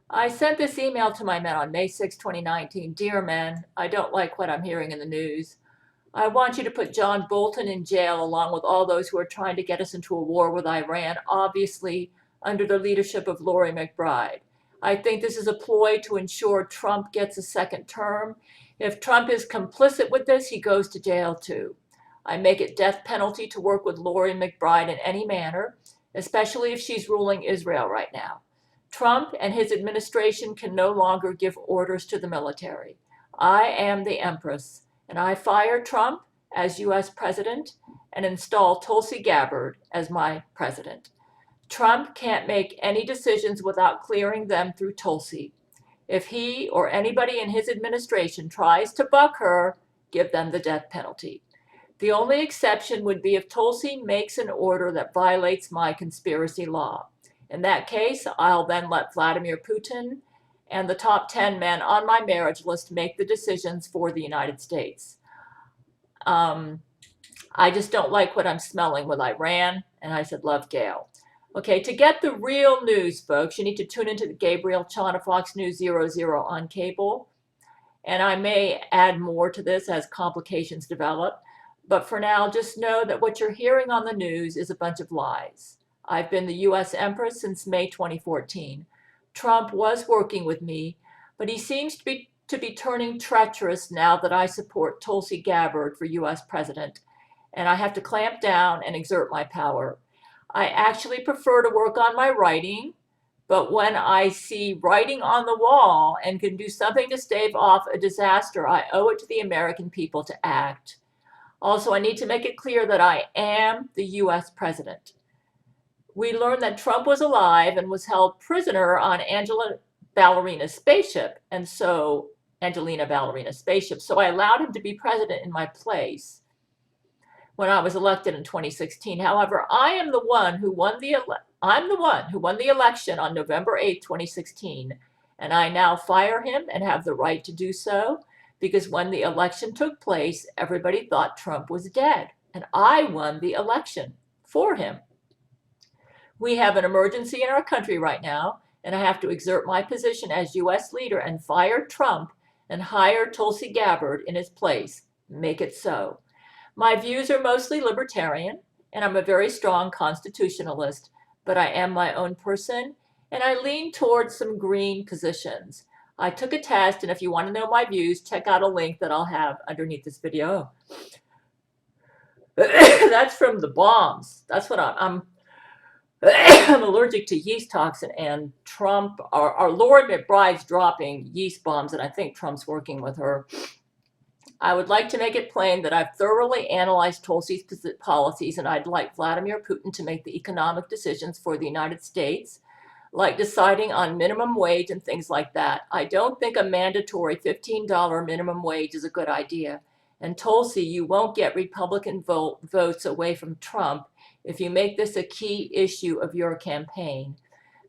I sent this email to my men on May 6, 2019. Dear men, I don't like what I'm hearing in the news. I want you to put John Bolton in jail along with all those who are trying to get us into a war with Iran, obviously under the leadership of Laurie McBride. I think this is a ploy to ensure Trump gets a second term. If Trump is complicit with this, he goes to jail too. I make it death penalty to work with Laurie McBride in any manner, especially if she's ruling Israel right now. Trump and his administration can no longer give orders to the military. I am the Empress, and I fire Trump as US President and install Tulsi Gabbard as my president. Trump can't make any decisions without clearing them through Tulsi. If he or anybody in his administration tries to buck her, give them the death penalty. The only exception would be if Tulsi makes an order that violates my conspiracy law. In that case, I'll then let Vladimir Putin and the top 10 men on my marriage list make the decisions for the United States. I just don't like what I'm smelling with Iran. And I said, love, Gail. Okay, to get the real news, folks, you need to tune into the Gabriel Chana Fox News 00 on cable. And I may add more to this as complications develop. But for now, just know that what you're hearing on the news is a bunch of lies. I've been the US Empress since May 2014. Trump was working with me, but he seems to be turning treacherous now that I support Tulsi Gabbard for US President, and I have to clamp down and exert my power. I actually prefer to work on my writing, but when I see writing on the wall and can do something to stave off a disaster, I owe it to the American people to act. Also, I need to make it clear that I am the US President. We learned that Trump was alive and was held prisoner on Angelina Ballerina's spaceship. So I allowed him to be president in my place when I was elected in 2016. However, I'm the one who won the election on November 8, 2016, and I now fire him and have the right to do so because when the election took place, everybody thought Trump was dead, and I won the election for him. We have an emergency in our country right now, and I have to exert my position as U.S. leader and fire Trump and hire Tulsi Gabbard in his place. Make it so. My views are mostly libertarian, and I'm a very strong constitutionalist, but I am my own person, and I lean towards some green positions. I took a test, and if you want to know my views, check out a link that I'll have underneath this video. That's from the bombs. That's what I'm I'm allergic to yeast toxin, and Trump, our Lord McBride's dropping yeast bombs, and I think Trump's working with her. I would like to make it plain that I've thoroughly analyzed Tulsi's policies, and I'd like Vladimir Putin to make the economic decisions for the United States, like deciding on minimum wage and things like that. I don't think a mandatory $15 minimum wage is a good idea. And Tulsi, you won't get Republican votes away from Trump if you make this a key issue of your campaign.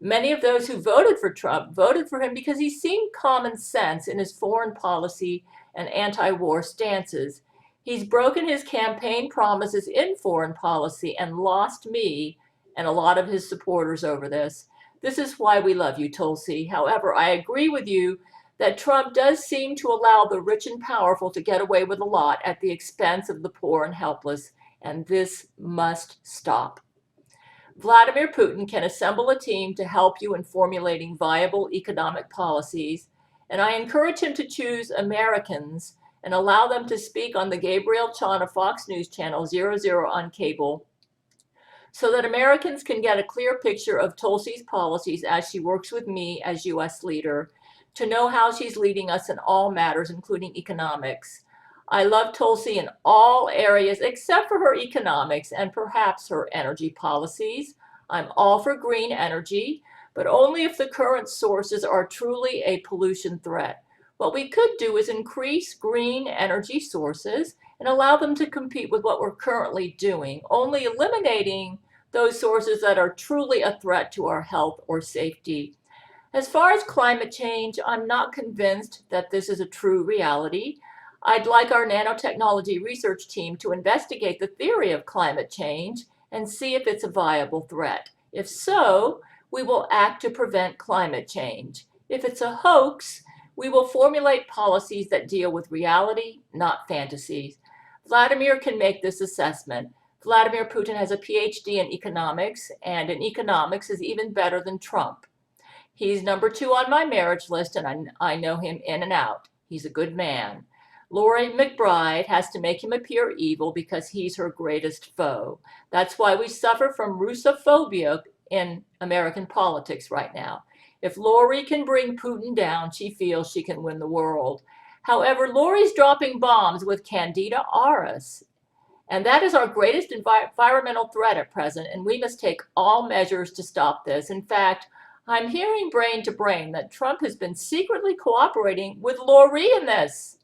Many of those who voted for Trump voted for him because he seemed common sense in his foreign policy and anti-war stances. He's broken his campaign promises in foreign policy and lost me and a lot of his supporters over this. This is why we love you, Tulsi. However, I agree with you that Trump does seem to allow the rich and powerful to get away with a lot at the expense of the poor and helpless, and this must stop. Vladimir Putin can assemble a team to help you in formulating viable economic policies, and I encourage him to choose Americans and allow them to speak on the Gabriel Chana Fox News Channel 00 on cable so that Americans can get a clear picture of Tulsi's policies as she works with me as U.S. leader, to know how she's leading us in all matters, including economics. I love Tulsi in all areas except for her economics and perhaps her energy policies. I'm all for green energy, but only if the current sources are truly a pollution threat. What we could do is increase green energy sources and allow them to compete with what we're currently doing, only eliminating those sources that are truly a threat to our health or safety. As far as climate change, I'm not convinced that this is a true reality. I'd like our nanotechnology research team to investigate the theory of climate change and see if it's a viable threat. If so, we will act to prevent climate change. If it's a hoax, we will formulate policies that deal with reality, not fantasies. Vladimir can make this assessment. Vladimir Putin has a PhD in economics, and in economics is even better than Trump. He's number 2 on my marriage list, and I know him in and out. He's a good man. Lori McBride has to make him appear evil because he's her greatest foe. That's why we suffer from Russophobia in American politics right now. If Lori can bring Putin down, she feels she can win the world. However, Lori's dropping bombs with Candida auris, and that is our greatest environmental threat at present, and we must take all measures to stop this. In fact, I'm hearing brain to brain that Trump has been secretly cooperating with Lori in this.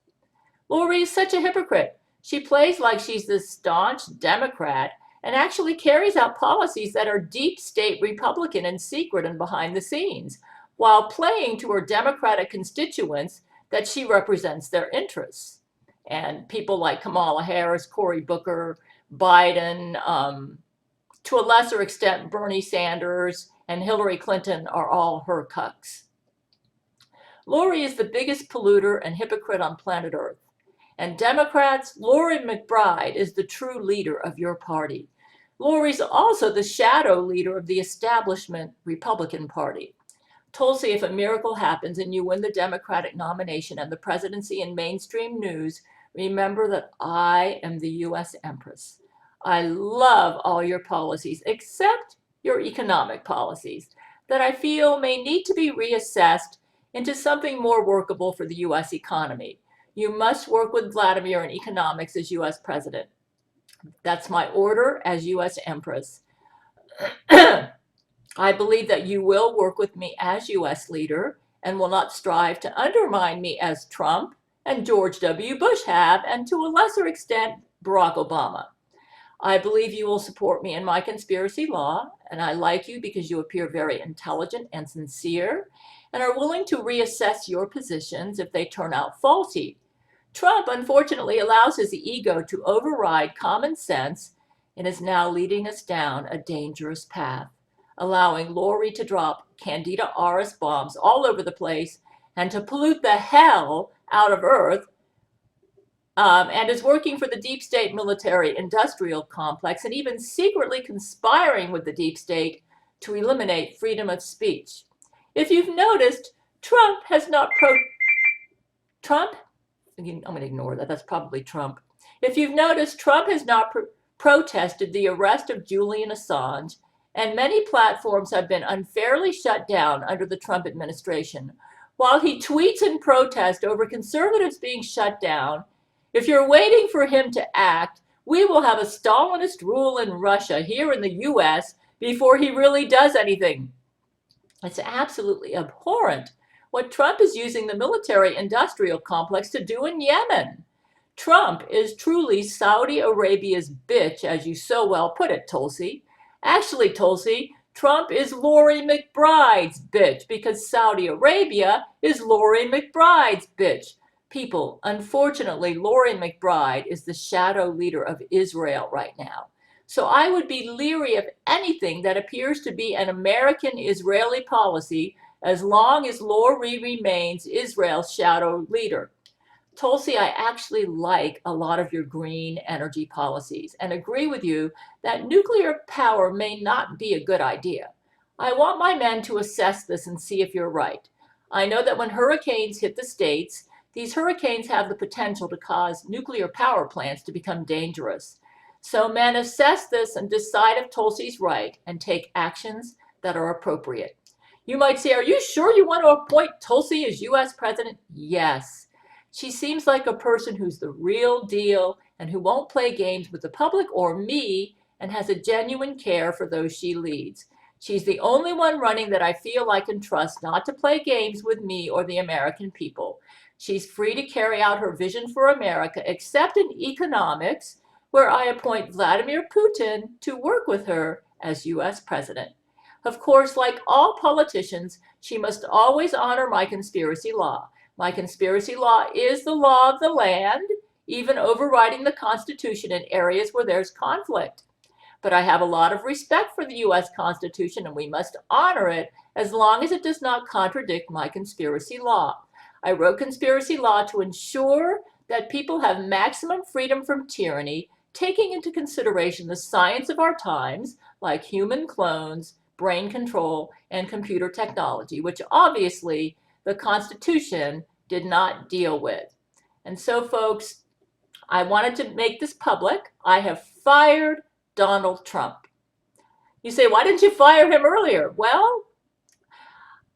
Lori is such a hypocrite. She plays like she's this staunch Democrat and actually carries out policies that are deep state Republican in secret and behind the scenes, while playing to her Democratic constituents that she represents their interests. And people like Kamala Harris, Cory Booker, Biden, to a lesser extent, Bernie Sanders and Hillary Clinton are all her cucks. Lori is the biggest polluter and hypocrite on planet Earth. And Democrats, Lori McBride is the true leader of your party. Lori's also the shadow leader of the establishment Republican Party. Tulsi, if a miracle happens and you win the Democratic nomination and the presidency in mainstream news, remember that I am the U.S. Empress. I love all your policies, except your economic policies, that I feel may need to be reassessed into something more workable for the U.S. economy. You must work with Vladimir in economics as U.S. president. That's my order as U.S. Empress. I believe that you will work with me as U.S. leader and will not strive to undermine me as Trump and George W. Bush have, and to a lesser extent, Barack Obama. I believe you will support me in my conspiracy law, and I like you because you appear very intelligent and sincere and are willing to reassess your positions if they turn out faulty. Trump, unfortunately, allows his ego to override common sense and is now leading us down a dangerous path, allowing Lori to drop Candida auris bombs all over the place and to pollute the hell out of Earth, and is working for the deep state military industrial complex and even secretly conspiring with the deep state to eliminate freedom of speech. If you've noticed, Trump has not I'm going to ignore that. That's probably Trump. If you've noticed, Trump has not protested the arrest of Julian Assange, and many platforms have been unfairly shut down under the Trump administration. While he tweets in protest over conservatives being shut down, if you're waiting for him to act, we will have a Stalinist rule in Russia here in the U.S. before he really does anything. It's absolutely abhorrent what Trump is using the military-industrial complex to do in Yemen. Trump is truly Saudi Arabia's bitch, as you so well put it, Tulsi. Actually, Tulsi, Trump is Lori McBride's bitch because Saudi Arabia is Lori McBride's bitch. People, unfortunately, Lori McBride is the shadow leader of Israel right now. So I would be leery of anything that appears to be an American-Israeli policy as long as Lori remains Israel's shadow leader. Tulsi, I actually like a lot of your green energy policies and agree with you that nuclear power may not be a good idea. I want my men to assess this and see if you're right. I know that when hurricanes hit the states, these hurricanes have the potential to cause nuclear power plants to become dangerous. So men, assess this and decide if Tulsi's right and take actions that are appropriate. You might say, are you sure you want to appoint Tulsi as U.S. president? Yes. She seems like a person who's the real deal and who won't play games with the public or me and has a genuine care for those she leads. She's the only one running that I feel I can trust not to play games with me or the American people. She's free to carry out her vision for America, except in economics, where I appoint Vladimir Putin to work with her as U.S. president. Of course, like all politicians, she must always honor my conspiracy law. My conspiracy law is the law of the land, even overriding the Constitution in areas where there's conflict. but I have a lot of respect for the U.S. Constitution, and we must honor it as long as it does not contradict my conspiracy law. I wrote conspiracy law to ensure that people have maximum freedom from tyranny, taking into consideration the science of our times, like human clones, brain control, and computer technology, which obviously the Constitution did not deal with. And so, folks, I wanted to make this public. I have fired Donald Trump. You say, why didn't you fire him earlier? Well,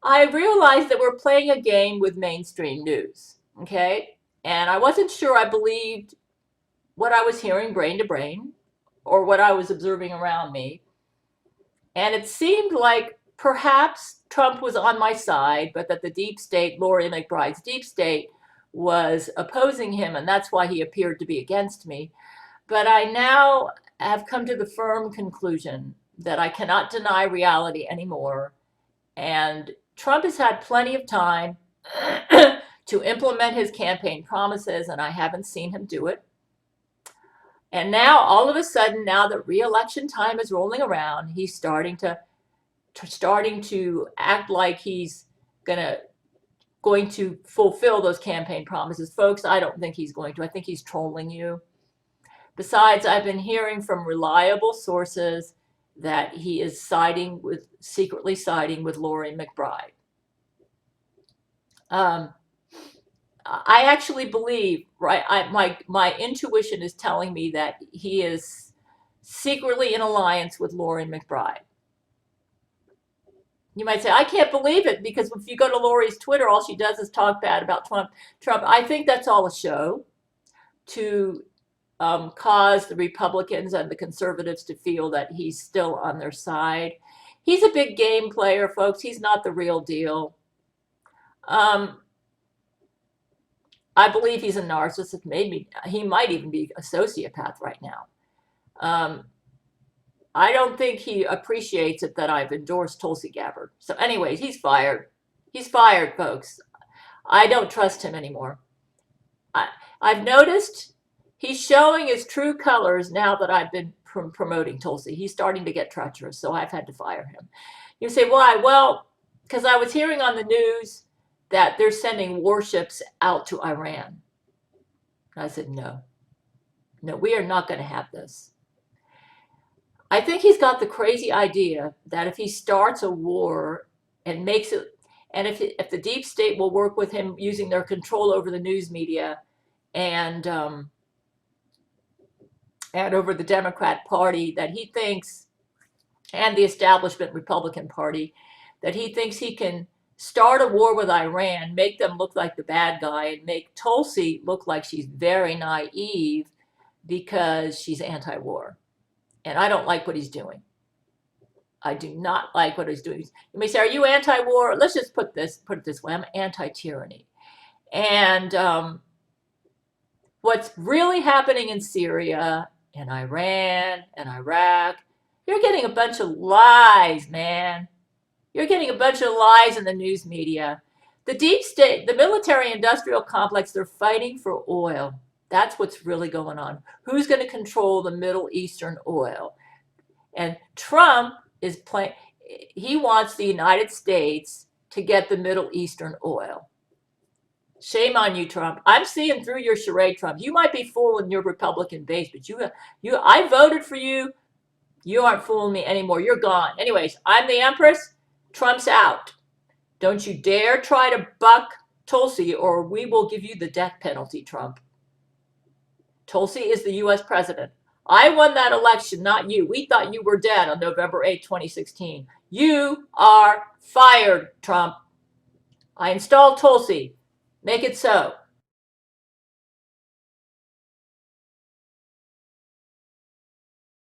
I realized that we're playing a game with mainstream news, okay? And I wasn't sure I believed what I was hearing brain to brain or what I was observing around me. And it seemed like perhaps Trump was on my side, but that the deep state, Lori McBride's deep state, was opposing him, and that's why he appeared to be against me. But I now have come to the firm conclusion that I cannot deny reality anymore. And Trump has had plenty of time to implement his campaign promises, and I haven't seen him do it. And now, all of a sudden, now that re-election time is rolling around, he's starting to act like he's going to fulfill those campaign promises. Folks, I don't think he's going to. I think he's trolling you. Besides, I've been hearing from reliable sources that he is secretly siding with Lori McBride. I actually believe, right? My intuition is telling me that he is secretly in alliance with Lori McBride. You might say, I can't believe it, because if you go to Lori's Twitter, all she does is talk bad about Trump. I think that's all a show to cause the Republicans and the conservatives to feel that he's still on their side. He's a big game player, folks. He's not the real deal. I believe he's a narcissist. Maybe he might even be a sociopath right now. I don't think he appreciates it that I've endorsed Tulsi Gabbard. So anyways, he's fired. He's fired, folks. I don't trust him anymore. I've noticed he's showing his true colors now that I've been promoting Tulsi. He's starting to get treacherous, so I've had to fire him. You say, why? Well, because I was hearing on the news that they're sending warships out to Iran. And I said, no, we are not going to have this. I think he's got the crazy idea that if he starts a war and makes it, and if the deep state will work with him using their control over the news media and over the Democrat Party, that he thinks, and the establishment Republican Party, that he thinks he can start a war with Iran, make them look like the bad guy, and make Tulsi look like she's very naive because she's anti-war. And I don't like what he's doing. I do not like what he's doing. You may say, are you anti-war? Let's just put it this way. I'm anti-tyranny. And what's really happening in Syria and Iran and Iraq, you're getting a bunch of lies, man. You're getting a bunch of lies in the news media. The deep state, the military-industrial complex, they're fighting for oil. That's what's really going on. Who's going to control the Middle Eastern oil? And Trump is playing, he wants the United States to get the Middle Eastern oil. Shame on you, Trump. I'm seeing through your charade, Trump. You might be fooling your Republican base, but I voted for you. You aren't fooling me anymore. You're gone. Anyways, I'm the Empress. Trump's out. Don't you dare try to buck Tulsi, or we will give you the death penalty, Trump. Tulsi is the U.S. president. I won that election, not you. We thought you were dead on November 8, 2016. You are fired, Trump. I installed Tulsi. Make it so.